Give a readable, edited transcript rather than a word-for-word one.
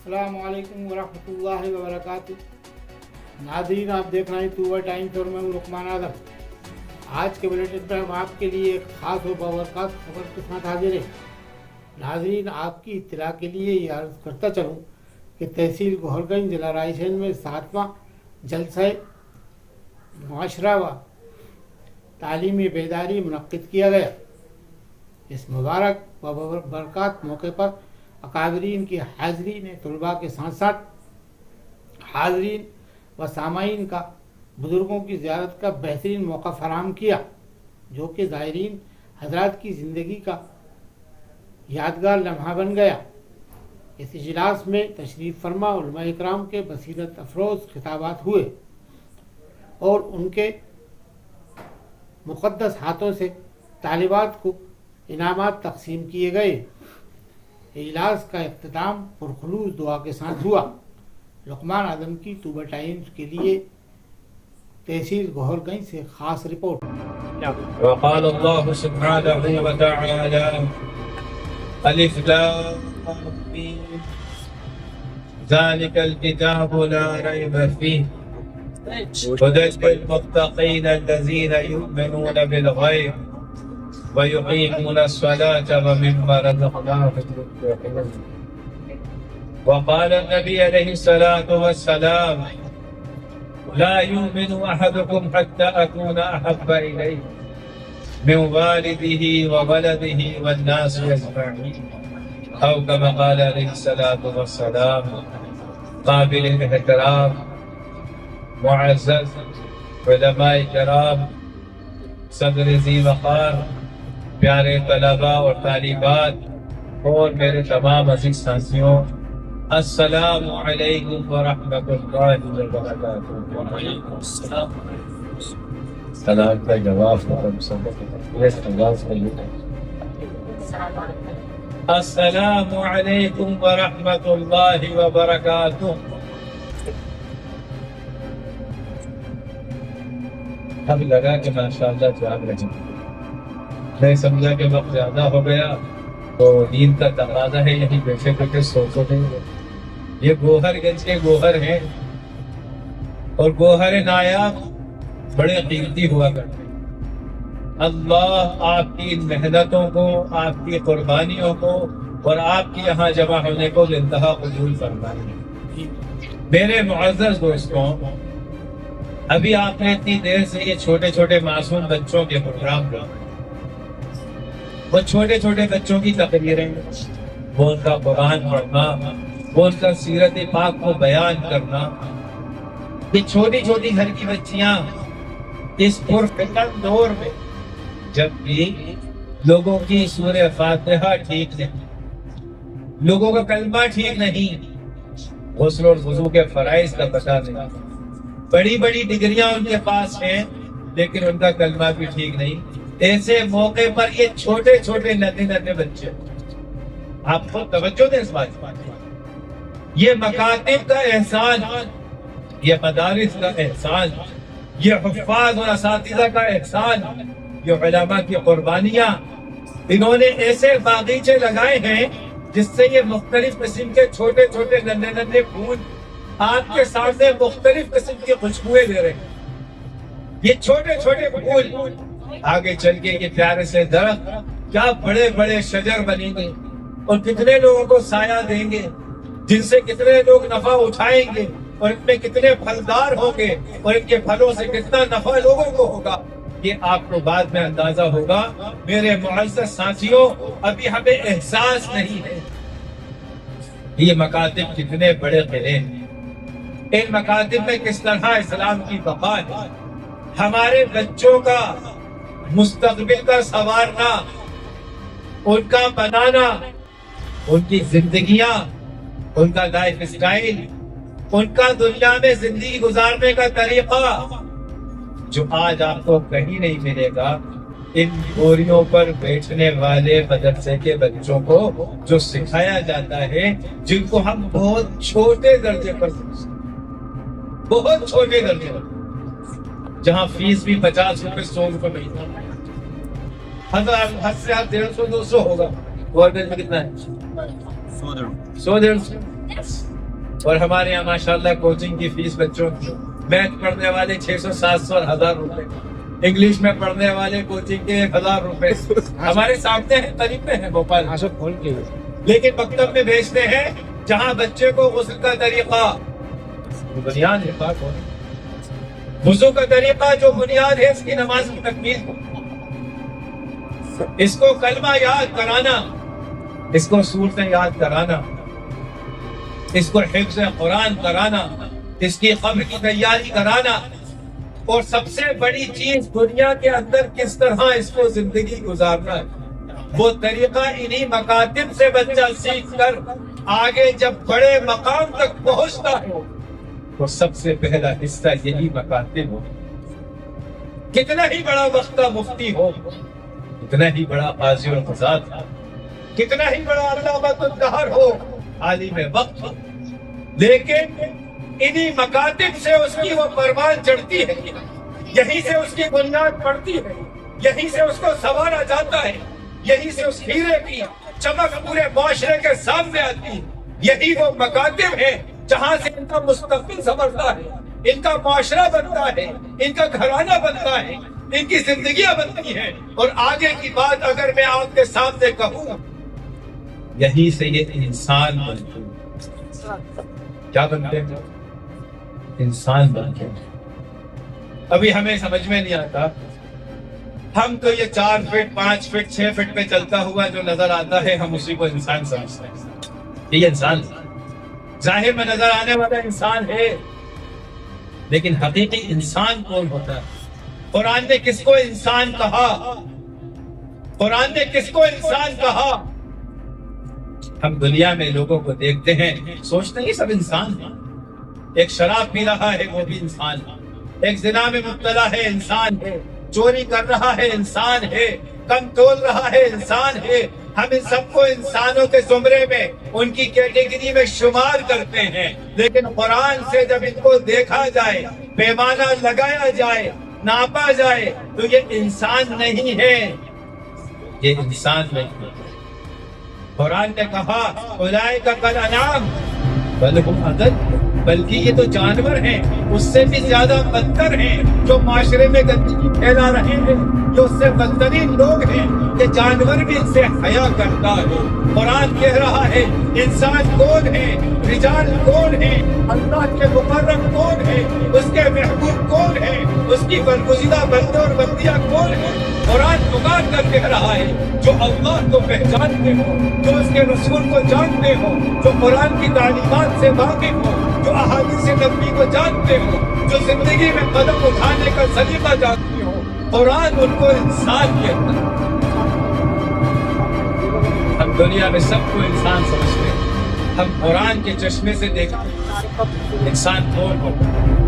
अस्सलाम वालेकुम वरहमतुल्लाहि वबरकातुह। नाज़रीन, आप देख रहे हैं तूबा टाइम्स और मैं हूं लुकमान आदम। आज के बुलेटिन पर हम आपके लिए एक खास और बाबरकत खबर के साथ हाजिर हैं। नाज़रीन, आपकी इत्तला के लिए ये अर्ज़ करता चलूँ कि तहसील गोहरगंज जिला रायसेन में 7वां जलसा मुआशरा व तालीमी बेदारी मुनक्किद किया गया। इस मुबारक व बरकत मौके पर अकाबरीन की हाज़रीन ने तलबा के साथ साथ हाज़रीन व सामाईन का बुज़ुर्गों की ज़ियारत का बेहतरीन मौका फराहम किया, जो कि ज़ायरीन हज़रात की ज़िंदगी का यादगार लम्हा बन गया। इस इजलास में तशरीफ़ फरमा उलमा इकराम के बसीरत अफरोज़ खिताबात हुए और उनके मुक़द्दस हाथों से तालिबात को इनामात तकसीम किए गए। इजलास का इख्तिताम पुरखुलूस दुआ के साथ हुआ। लुकमान आदम की तूबा टाइम्स के लिए तहसील गोहरगंज से खास रिपोर्ट। वक़ाल अल्लाहु सुब्हानहु व तआला अलिफ लाम मीम ज़ालिकल किताबु ला रैब फ़ीह हुदल लिल मुत्तक़ीन अल्लज़ीना युमिनूना बिल गैब व युक़ीमूना अस्सलाता व मिम्मा रज़क़नाहुम युनफ़िक़ून। वक़ाल नबी अलैहिस्सलातु वस्सलाम ला युमिनु अहदुकुम हत्ता अकूना अहब्बा इलैहि मिन वालिदिही व वलदिही वन्नासि अजमईन औ कमा क़ाल अलैहिस्सलातु वस्सलाम। काबिल एहतराम मुअज़्ज़ज़ उलमाए किराम, सदर ज़ी वक़ार, प्यारे तलबा और तालिबात और मेरे तमाम अज़ीज़ साथियों, अस्सलामु अलैकुम व रहमतुल्लाहि व बरकातुहू। सलाम का जवाब अस्सलामु अलैकुम व रहमतुल्लाहि व बरकातुहू। अब लगा कि माशाअल्लाह जाग रहे हैं। मैं समझा कि वक्त ज्यादा हो गया तो नींद का तकाज़ा है, यही बैठे बैठे सोचो नहीं। ये गोहरगंज के गोहर हैं और गोहर नायाब बड़े कीमती हुआ करते हैं। अल्लाह आपकी मेहनतों को, आपकी कुर्बानियों को और आपके यहाँ जमा होने को इंतहा कबूल फरमाए। मेरे मुअज़्ज़ज़ दोस्तों, अभी आपने इतनी देर से ये छोटे छोटे मासूम बच्चों के प्रोग्राम को, वो छोटे छोटे बच्चों की तकरीरें, वो उनका कुरान पढ़ना, वो उनका सीरत पाक को बयान करना, ये छोटी छोटी घर की बच्चियां इस पुरफितन दौर में, जबकि लोगों की सूरह फातिहा ठीक नहीं, लोगों का कलमा ठीक नहीं, गुस्ल और वुज़ू के फराइज़ का पता नहीं, बड़ी बड़ी डिग्रियां उनके पास हैं लेकिन उनका कलमा भी ठीक नहीं। ऐसे मौके पर ये छोटे छोटे नन्हे नन्हे बच्चे, आप खुद तवज्जो दें इस बात पर, ये मकातिब का एहसान, ये मदारिस का एहसान, ये हुफ़्फ़ाज़ और असातिज़ा का एहसान, ये उलमा की कुर्बानियां, इन्होंने ऐसे बागीचे लगाए हैं जिससे ये मुख्तलिफ किस्म के छोटे छोटे नन्हे नन्हे फूल आपके सामने मुख्तलिफ किस्म की खुशबुएं दे रहे हैं। ये छोटे छोटे फूल आगे चल के ये प्यारे से दरख्त क्या बड़े बड़े शजर बनेंगे और कितने लोगों को साया देंगे, जिनसे कितने लोग नफा उठाएंगे और इनमें कितने फलदार होंगे और इनके फलों से कितना नफा लोगों को होगा, ये आपको बाद में अंदाजा होगा। मेरे मुअज़्ज़ज़ साथियों, अभी हमें एहसास नहीं है ये मकातिब कितने बड़े किले हैं, इन मकातिब में किस तरह इस्लाम की बका है। हमारे बच्चों का मुस्तक़बिल का संवारना, उनका बनाना, उनकी जिंदगियां, उनका लाइफ स्टाइल, उनका दुनिया में जिंदगी गुजारने का तरीका, जो आज आपको कहीं नहीं मिलेगा इन बोरियों पर बैठने वाले मदरसे के बच्चों को, जो सिखाया जाता है, जिनको हम बहुत छोटे दर्जे पर, बहुत छोटे दर्जे पर, जहाँ फीस भी 50 रुपए 100 रुपए महीना, हद से 150-200 होगा। गवर्नमेंट में कितना है? 100-150। اور ہمارے یہاں ماشاءاللہ کوچنگ کی فیس بچوں کی میتھ پڑھنے والے 600 700 اور 1000 روپے، انگلش میں پڑھنے والے کوچنگ کے 1000 روپے ہمارے سامنے ہیں، قریب میں ہے بھوپال، کھول کے لیکن مکتب میں بھیجتے ہیں جہاں بچے کو غسل کا طریقہ بنیاد ہے، پاک ہونے وضو کا طریقہ جو بنیاد ہے اس کی نماز کی تکمیل کو، اس کو کلمہ یاد کرانا، اس کو سورتیں یاد کرانا، اس کو حفظ قرآن کرانا، اس کی قبر کی تیاری کرانا، اور سب سے بڑی چیز دنیا کے اندر کس طرح اس کو زندگی گزارنا ہے، وہ طریقہ انہی مکاتب سے بچہ سیکھ کر آگے جب بڑے مقام تک پہنچتا ہے تو سب سے پہلا حصہ یہی مکاتب ہو، کتنا ہی بڑا وقت مفتی ہو، کتنا ہی بڑا قاضی القضات ہو، کتنا ہی بڑا علامۃ الدہر ہو، عالم وقت ہو، لیکن انہی مکاتب سے اس کی وہ پروان چڑھتی ہے، یہیں سے اس کی بنیاد پڑتی ہے، یہیں سے اس کو سنوارا جاتا ہے، یہیں سے اس ہیرے کی چمک پورے معاشرے کے سامنے آتی ہے، یہی وہ مکاتب ہے جہاں سے ان کا مستقبل سنورتا ہے، ان کا معاشرہ بنتا ہے، ان کا گھرانہ بنتا ہے، ان کی زندگیاں بنتی ہیں، اور آگے کی بات اگر میں آپ کے سامنے کہوں یہیں سے یہ انسان بنتے ہیں، کیا بنتے ہیں؟ انسان بنتے ہیں۔ ابھی ہمیں سمجھ میں نہیں آتا، ہم تو یہ 4 فٹ 5 فٹ 6 فٹ پہ چلتا ہوا جو نظر آتا ہے ہم اسی کو انسان سمجھتے ہیں، یہ انسان ظاہر میں نظر آنے والا انسان ہے، لیکن حقیقی انسان کون ہوتا ہے؟ قرآن نے کس کو انسان کہا؟ قرآن نے کس کو انسان کہا؟ ہم دنیا میں لوگوں کو دیکھتے ہیں سوچتے ہیں سب انسان ہیں، ایک شراب پی رہا ہے وہ بھی انسان ہے، ایک زنا میں مبتلا ہے انسان ہے، چوری کر رہا ہے انسان ہے، کم تول رہا ہے انسان ہے، ہم ان سب کو انسانوں کے زمرے میں ان کی کیٹیگری میں شمار کرتے ہیں، لیکن قرآن سے جب ان کو دیکھا جائے، پیمانہ لگایا جائے، ناپا جائے تو یہ انسان نہیں ہے، یہ انسان نہیں ہے۔ قرآن نے کہا اولئک کالانعام بل ہم اضل، بلکہ یہ تو جانور ہیں، اس سے بھی زیادہ بدتر ہیں، جو معاشرے میں گندگی پھیلا رہے ہیں، جو اس سے بدترین لوگ ہیں، کہ جانور بھی ان سے حیا کرتا ہے۔ قرآن کہہ رہا ہے انسان کون ہے، رجال کون ہے، اللہ کے مقرب کون ہے، اس کے محبوب کون ہے، اس کی برگزیدہ بندے اور بندیاں کون ہیں۔ قرآن پکار کر کہہ رہا ہے جو اللہ کو پہچانتے ہو، جو اس کے رسول کو جانتے ہو، جو قرآن کی تعلیمات سے واقف ہو، جو احادیث نبی کو جانتے ہو، جو زندگی میں قدم اٹھانے کا سلیقہ جانتے ہو، قرآن ان کو انسان کہتا ہے۔ ہم دنیا میں سب کو انسان سمجھتے ہیں، ہم قرآن کے چشمے سے دیکھتے ہیں انسان کون ہوتا ہے۔